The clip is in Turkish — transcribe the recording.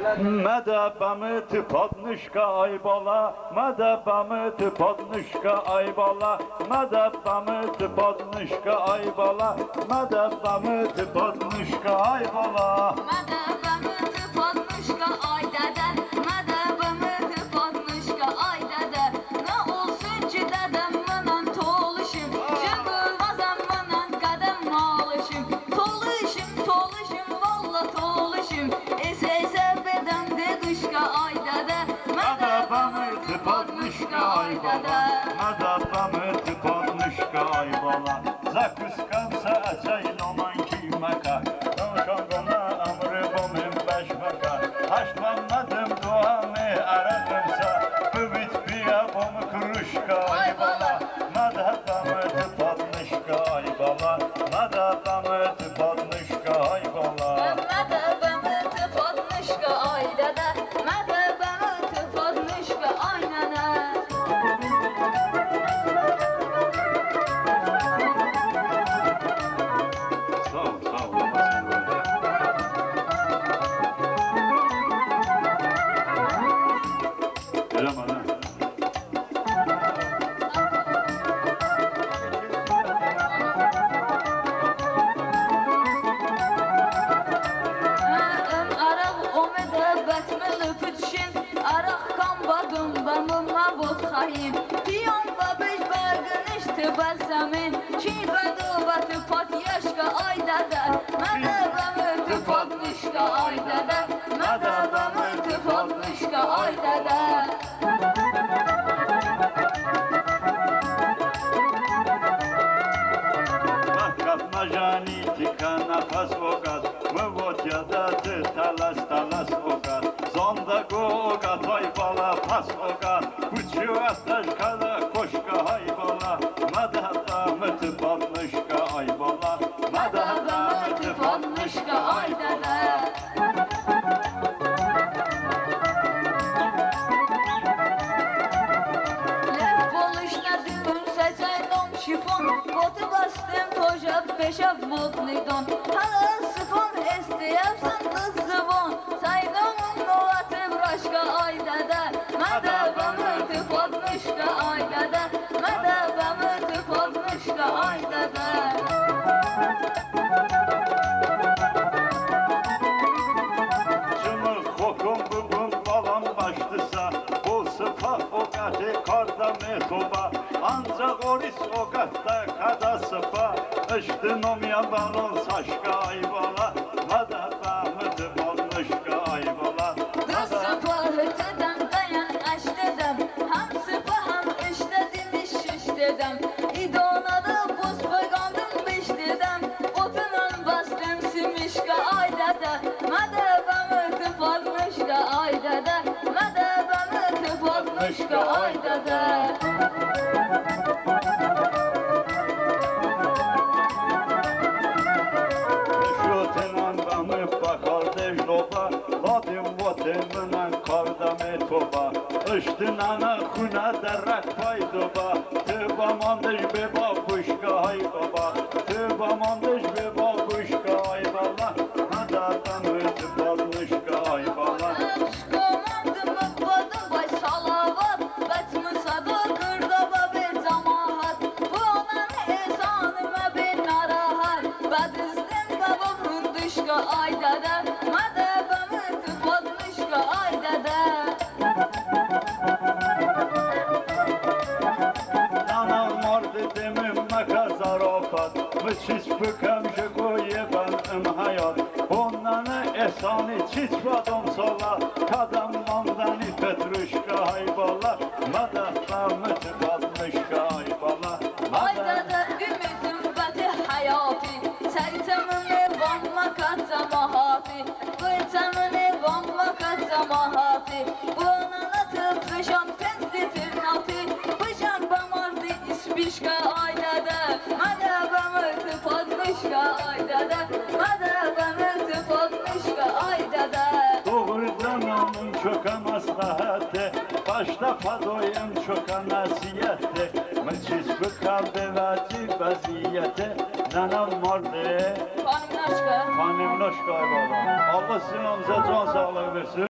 Medebemi tıpadnışka aybala, medebemi tıpadnışka aybala, medebemi tıpadnışka aybala, medebemi tıpadnışka aybala. Medebemi tıpadnışka ay dede, medebemi tıpadnışka ay dede. Ne olsun ki dedem mınan toluşum, şıkılmazam mınan kadem malışım. Toluşum, valla toluşum, ese bedem de dışka ay dede. Medebemi tıpadnışka aybala, medebemi tıpadnışka aybala. Za kıskansa açaylaman kimaka, konşongona amrı bomin beşmaka. Haşlanmadım duamı aradımsa, bübit biya bomu kırışka aybala. Medebemi tıpadnışka aybala, medebemi tıpadnışka aybala. Medebemi tıpadnışka ay dede, medebemi tıpadnışka ay nene. Sağ ol, sağ ol. Selam ana. Araq omede betmel öpütüşün, araq kan badum bamımla bot xahim. Piyon babiş berginiş tübelsemin, çiğfe duvatı pat yaşka ay dede. Medebemi tıpadnışka ay dede, medebemi tıpadnışka ay dede. Katma jani tika nafas ogat, mıvot yadatı talas ogat. Zonda go ogat ay bala pas ogat, kuçu astaş kala koşka hay bala. Madahta mıtı patmışka ay bala, madahta Medebemi mıtı tıpadnışka ay dede. Lef boluşna düğün seçeydom şifon, botu bastım toşap beşap mutluydon. Hala sıfon isteyapsın kız zıvon, saydomum novatım raşka ay dede. Medebemi tıpadnışka ay dede, medebemi tıpadnışka ay dede. Çımır kokum bubun falan başlısa, bu sıfa ogati karda metoba. Ancak oris ogatta kada sıfa, ıştın ya balon saçka ayvala. Madaba mıdı bolnışka ayvala. Kız sapahı dedem dayan aş dedem, hem sıpa hem iş dedim iş dedem. İdona da buz begandım beş dedem, otunan bastım simişka ay dede. Medebemi tıpadnışka ay dede, medebemi tıpadnışka ay dede. Şotenan bamı bakar dejloba, ladim votemınan karda metoba. Iştın ana kuna derrak paydoba, tıba mandej beba kuşka hay baba. Tıba mandej beba kuşka ay bala, madatan ötü balmışka ay bala. Çıkamandım mıkvadım bay salavat, betmi sadı kırda be cemaat. Bu ananı ezanıma ben narahat, bedizdim babamın dışka ay dede. Medebemi tıpadnışka ay dede. Nana mordı demim makazarafat, mıçiş bükəm jikoye ben hayat. Onları esani çiçvadım sola, kadam mandani petruşka haybala. Madahtamı tıbatmışka haybala. Ay dede ümidim bedi hayatı, çeytemini vanma katamahati. Kıytemini vanma katamahati. Bunana tıpışam tezdi tırnatı, pışam bamardı ispişka ay dede. Medebemi tıpadmışka ay dede, medebemi tıpadmışka ay dede. Doğrudan onun çoka maslahate, başta fadoyum çoka nasiyete. Mıçiş bükam devacı vaziyete, nanam mordu. Hanım Naşka. Hanım Naşka baba. Allah sizin can sağlığı versin.